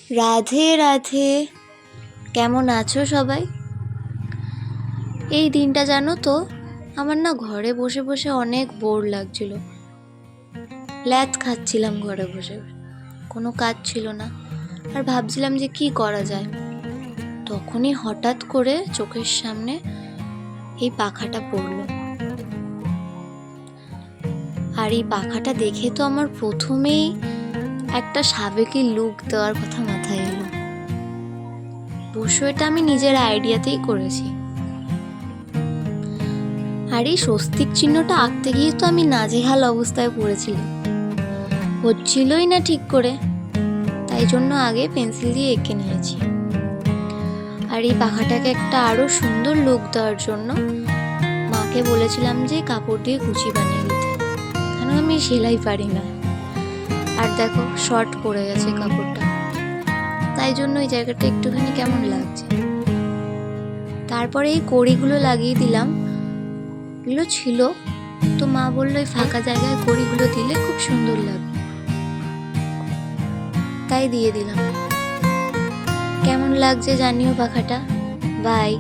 রাধে রাধে। কেমন আছো সবাই? এই দিনটা জানো তো, আমার না ঘরে বসে বসে অনেক বোর লাগছিল। ল্যাদ খাচ্ছিলাম ঘরে বসে, কোনো কাজ ছিল না। আর ভাবছিলাম যে কি করা যায়। তখনই হঠাৎ করে চোখের সামনে এই পাখাটা পড়লো। আর এই পাখাটা দেখে তো আমার প্রথমেই একটা সাবেকি লুক দেওয়ার কথা মাথায় এলো। অবশ্য এটা আমি নিজের আইডিয়াতেই করেছি। আর এই স্বস্তিক চিহ্নটা আঁকতে গিয়ে তো আমি নাজেহাল অবস্থায় পড়েছিলাম, হচ্ছিলই না ঠিক করে। তাই জন্য আগে পেন্সিল দিয়ে এঁকে নিয়েছি। আর এই পাখাটাকে একটা আরো সুন্দর লুক দেওয়ার জন্য মাকে বলেছিলাম যে কাপড় দিয়ে কুচি বানিয়ে দিতে, কেন আমি সেলাই পারি না। আর দেখো শর্ট পড়ে গেছে কাপড়টা, তাই জন্য এই জায়গাটা একটুখানি কেমন লাগছে। তারপরে এই কড়িগুলো লাগিয়ে দিলাম। এগুলো ছিল তো মা বললো এই ফাঁকা জায়গায় কড়িগুলো দিলে খুব সুন্দর লাগবে, তাই দিয়ে দিলাম। কেমন লাগছে জানিও পাখাটা। বাই।